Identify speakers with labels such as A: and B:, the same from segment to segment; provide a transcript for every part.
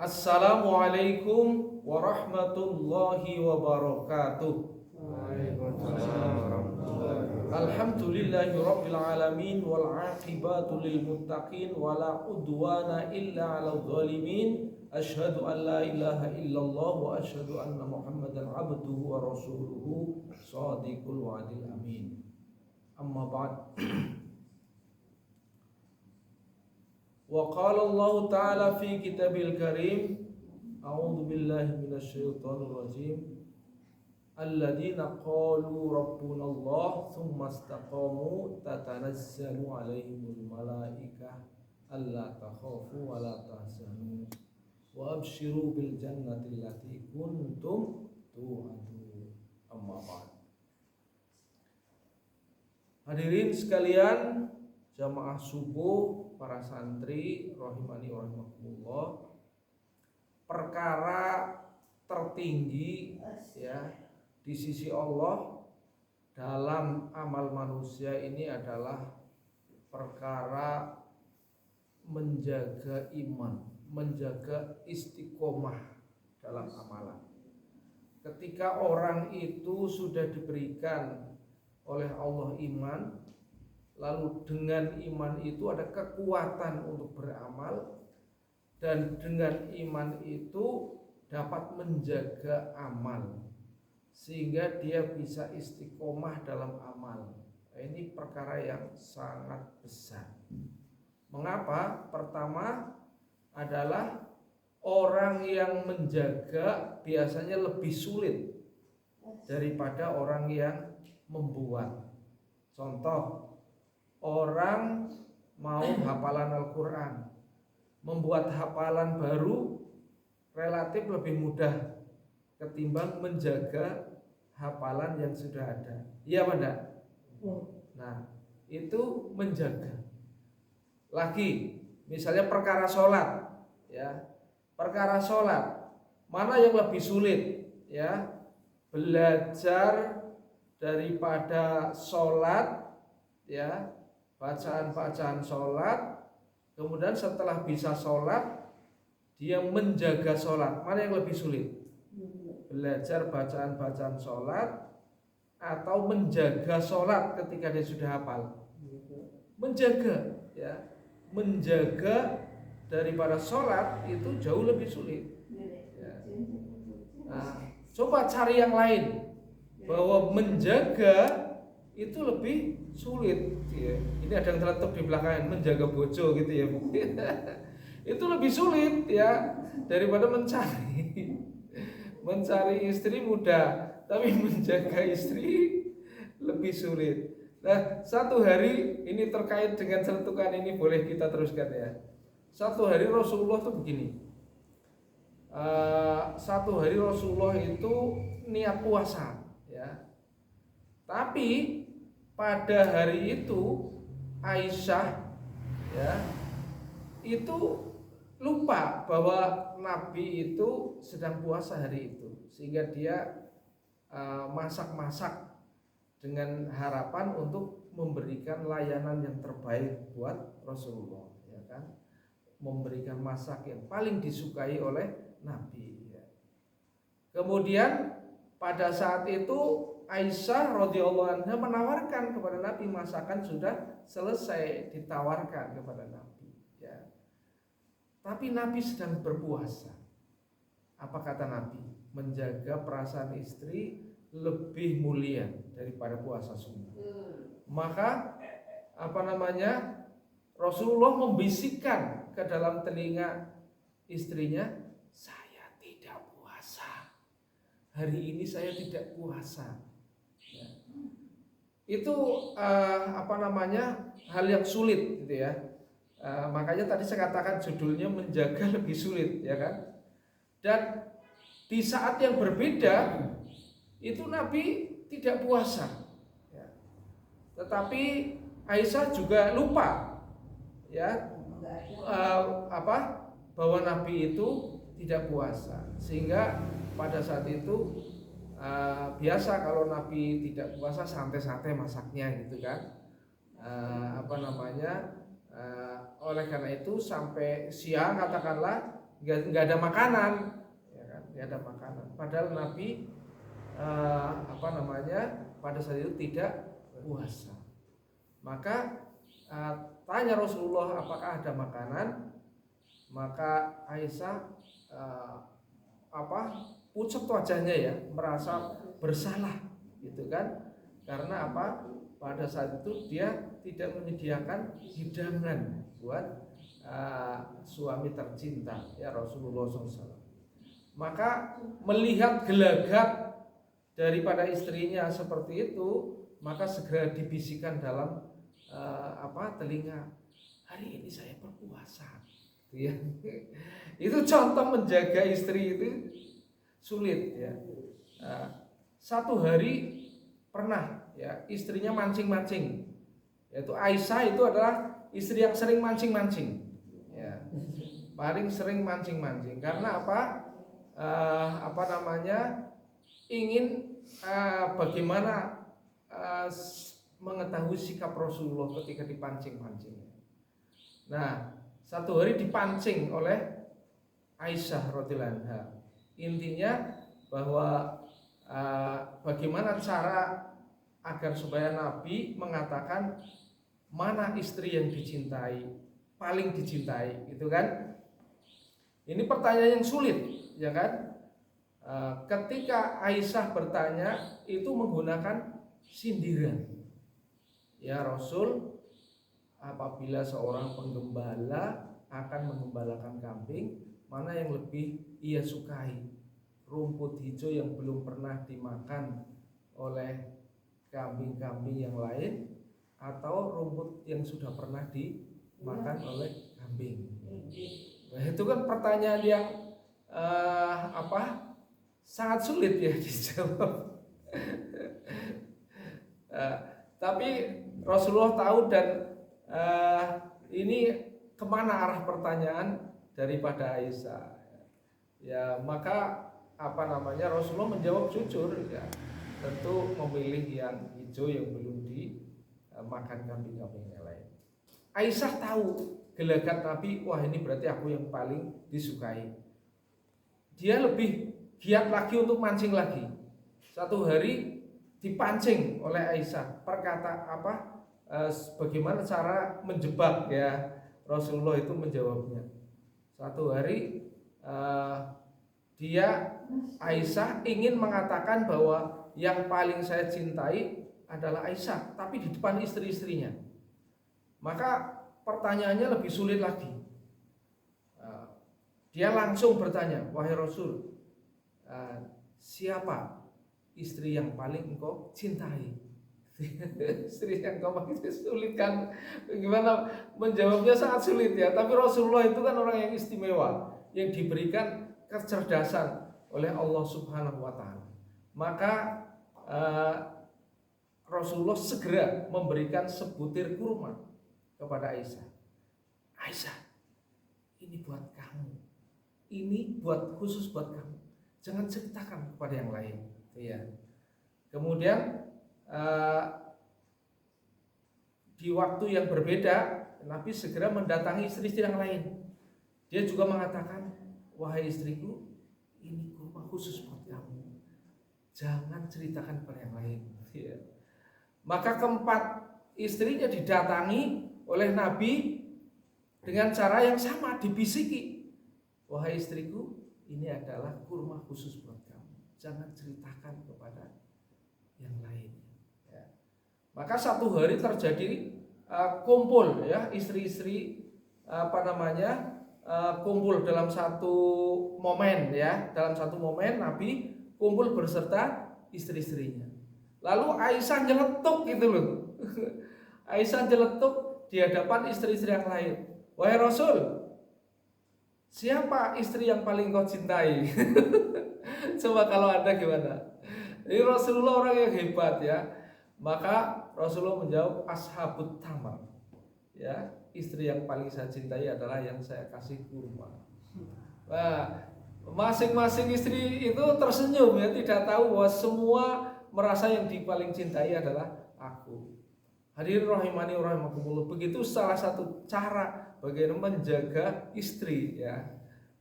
A: Assalamualaikum warahmatullahi wabarakatuh.
B: Waalaikumsalam warahmatullahi wabarakatuh.
A: Alhamdulillahi rabbil alamin wal aqibatu lil muttaqin wala udwana illa 'alal zalimin. Asyhadu an la ilaha illallah wa asyhadu anna Muhammadan abduhu wa rasuluhu shadiqul wa'dil amin. Amma ba'd. Wa qala Allah ta'ala fi kitabil karim, a'udzu billahi minasyaitonir rajim. Alladzina qalu rabbuna Allah tsumma istaqamu tatanazzalu 'alaihimul malaikah alla takhafu wa la tahzanu wa abshiru bil jannati allati kuntum tu'adun. Amma ba'd. Hadirin sekalian, jamaah subuh, para santri rahimani wa rahimakumullah, perkara tertinggi ya di sisi Allah dalam amal manusia ini adalah perkara menjaga iman, menjaga istiqomah dalam amalan. Ketika orang itu sudah diberikan oleh Allah iman, lalu dengan iman itu ada kekuatan untuk beramal, dan dengan iman itu dapat menjaga amal sehingga dia bisa istiqomah dalam amal. Ini perkara yang sangat besar. Mengapa? Pertama adalah orang yang menjaga biasanya lebih sulit daripada orang yang membuat. Contoh, orang mau hafalan Al-Quran, membuat hafalan baru relatif lebih mudah ketimbang menjaga hafalan yang sudah ada. Iya apa enggak? Nah, itu menjaga. Lagi, misalnya perkara sholat, ya, perkara sholat, mana yang lebih sulit, ya, belajar daripada sholat, ya, bacaan-bacaan sholat, kemudian setelah bisa sholat dia menjaga sholat, mana yang lebih sulit? Belajar bacaan-bacaan sholat atau menjaga sholat ketika dia sudah hafal? Menjaga, ya, menjaga daripada sholat itu jauh lebih sulit, ya. Nah, coba cari yang lain, bahwa menjaga itu lebih sulit, ya. Ini ada yang terletak di belakang, menjaga bojo gitu ya. Itu lebih sulit, ya, daripada mencari istri mudah, tapi menjaga istri lebih sulit. Nah, satu hari ini terkait dengan celetukan ini, boleh kita teruskan ya. Satu hari Rasulullah itu begini. Satu hari Rasulullah itu niat puasa, ya. Tapi pada hari itu Aisyah, ya, itu lupa bahwa Nabi itu sedang puasa hari itu, sehingga dia masak-masak dengan harapan untuk memberikan layanan yang terbaik buat Rasulullah, ya kan? Memberikan masak yang paling disukai oleh Nabi, ya. Kemudian pada saat itu Aisyah radhiyallahu anha menawarkan kepada Nabi, masakan sudah selesai, ditawarkan kepada Nabi, ya. Tapi Nabi sedang berpuasa. Apa kata Nabi? Menjaga perasaan istri lebih mulia daripada puasa sunnah. Maka Rasulullah membisikkan ke dalam telinga istrinya, saya tidak puasa. Hari ini saya tidak puasa. Ya. Itu hal yang sulit gitu ya. Makanya tadi saya katakan judulnya menjaga lebih sulit, ya kan? Dan di saat yang berbeda itu Nabi tidak puasa, ya. Tetapi Aisyah juga lupa, ya, bahwa Nabi itu tidak puasa, sehingga pada saat itu biasa kalau Nabi tidak puasa santai-santai masaknya gitu kan. Oleh karena itu sampai siang katakanlah nggak ada makanan, ya kan? Nggak ada makanan. Padahal Nabi pada saat itu tidak puasa. Maka tanya Rasulullah apakah ada makanan, maka Aisyah pucat wajahnya ya, merasa bersalah gitu kan, karena apa, pada saat itu dia tidak menyediakan hidangan buat suami tercinta ya Rasulullah SAW. Maka melihat gelagat daripada istrinya seperti itu, maka segera dibisikkan dalam telinga, hari ini saya berpuasa ya. Itu contoh menjaga istri itu sulit ya. Satu hari pernah ya istrinya mancing-mancing, yaitu Aisyah itu adalah istri yang sering mancing-mancing ya, paling sering mancing-mancing. Karena ingin bagaimana mengetahui sikap Rasulullah ketika dipancing-pancing. Nah, satu hari dipancing oleh Aisyah radhiyallahu anha. Intinya bahwa bagaimana cara agar supaya Nabi mengatakan mana istri yang dicintai, paling dicintai, gitu kan? Ini pertanyaan yang sulit, ya kan? Ketika Aisyah bertanya itu menggunakan sindiran. Ya Rasul, apabila seorang penggembala akan menggembalakan kambing, mana yang lebih ia sukai? Rumput hijau yang belum pernah dimakan oleh kambing-kambing yang lain, atau rumput yang sudah pernah dimakan oleh kambing? Nah, itu kan pertanyaan yang sangat sulit ya dijawab. Tapi Rasulullah tahu, dan ini kemana arah pertanyaan daripada Aisyah. Ya maka Rasulullah menjawab jujur ya, tentu memilih yang hijau yang belum dimakan kambing-kambing yang lain. Aisyah tahu gelagat Nabi, wah ini berarti aku yang paling disukai. Dia lebih giat lagi untuk mancing lagi. Satu hari dipancing oleh Aisyah, bagaimana cara menjebak ya, Rasulullah itu menjawabnya. Satu hari Aisyah ingin mengatakan bahwa yang paling saya cintai adalah Aisyah, tapi di depan istri-istrinya. Maka pertanyaannya lebih sulit lagi. Dia langsung bertanya, wahai Rasul, siapa istri yang paling engkau cintai? Istri yang engkau paling sulit kan? Gimana menjawabnya, sangat sulit ya. Tapi Rasulullah itu kan orang yang istimewa, yang diberikan kecerdasan oleh Allah Subhanahu wa Ta'ala. Maka Rasulullah segera memberikan sebutir kurma kepada Aisyah. Aisyah, ini buat kamu. Ini khusus buat kamu. Jangan ceritakan kepada yang lain. Ya. Kemudian di waktu yang berbeda, Nabi segera mendatangi istri-istri yang lain. Dia juga mengatakan, wahai istriku, ini kurma khusus buat kamu. Jangan ceritakan kepada yang lain. Ya. Maka keempat istrinya didatangi oleh Nabi dengan cara yang sama, dibisiki. Wahai istriku, ini adalah kurma khusus buat kamu. Jangan ceritakan kepada yang lain. Ya. Maka satu hari terjadi kumpul ya, istri-istri kumpul dalam satu momen ya. Dalam satu momen Nabi kumpul berserta istri-istrinya. Lalu Aisyah nyeletuk gitu loh. Aisyah nyeletuk di hadapan istri-istri yang lain. Wahai Rasul, siapa istri yang paling kau cintai? Coba kalau Anda gimana? Ini Rasulullah orang yang hebat ya. Maka Rasulullah menjawab, ashabut tamar. Ya, istri yang paling saya cintai adalah yang saya kasih kurma. Nah, masing-masing istri itu tersenyum ya, tidak tahu bahwa semua merasa yang paling cintai adalah aku. Hadirin rahimani rahimakumullah. Begitu salah satu cara bagaimana menjaga istri ya.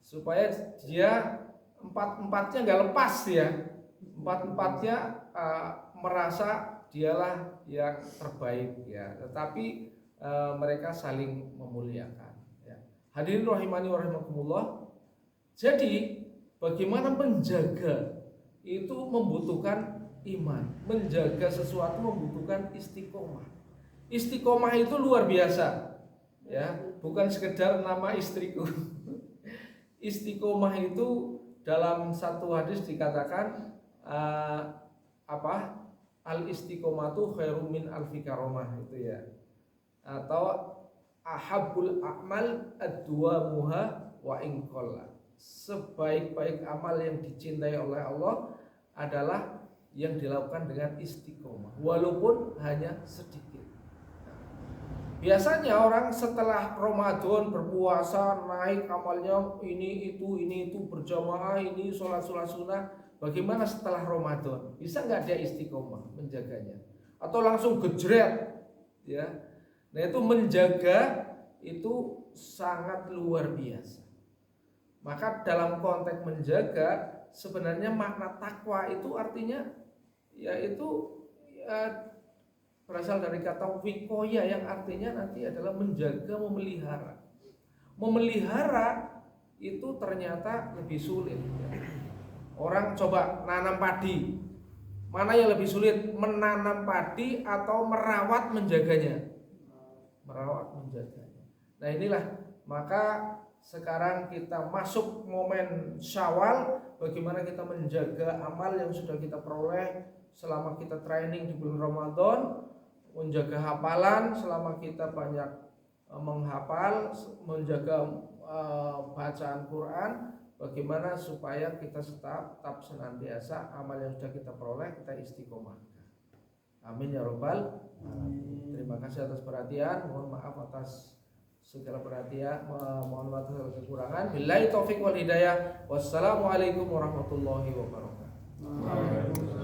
A: supaya dia empat-empatnya nggak lepas ya, empat-empatnya merasa dialah yang terbaik ya, tetapi mereka saling memuliakan ya. Hadirin rahimani wa rahimakumullah. Jadi bagaimana menjaga itu membutuhkan iman, menjaga sesuatu membutuhkan istiqomah. Istiqomah itu luar biasa ya, bukan sekedar nama istriku. Istiqomah itu dalam satu hadis dikatakan al istiqomatu khairum min alfi karomah itu ya, atau ahabbul a'mal ad-duwamuha wa in qalla. Sebaik-baik amal yang dicintai oleh Allah adalah yang dilakukan dengan istiqomah walaupun hanya sedikit. Biasanya orang setelah Ramadan berpuasa naik amalnya ini itu berjamaah, ini sholat sunnah. Bagaimana setelah Ramadan? Bisa nggak dia istiqomah menjaganya? Atau langsung gejret ya? Nah itu menjaga itu sangat luar biasa. Maka dalam konteks menjaga sebenarnya makna takwa itu artinya yaitu berasal dari kata wikoya yang artinya nanti adalah menjaga, memelihara. Memelihara itu ternyata lebih sulit. Orang coba nanam padi, mana yang lebih sulit, menanam padi atau merawat menjaganya? Merawat menjaganya. Nah inilah maka sekarang kita masuk momen Syawal, bagaimana kita menjaga amal yang sudah kita peroleh selama kita training di bulan Ramadan, menjaga hafalan selama kita banyak menghafal, menjaga bacaan Quran, bagaimana supaya kita tetap senantiasa amal yang sudah kita peroleh kita istiqomahkan. Amin ya robbal alamin. Terima kasih atas perhatian, mohon maaf atas segala perhatian, mohon maaf atas kekurangan. Billahi taufik wal hidayah. Wassalamualaikum warahmatullahi wabarakatuh.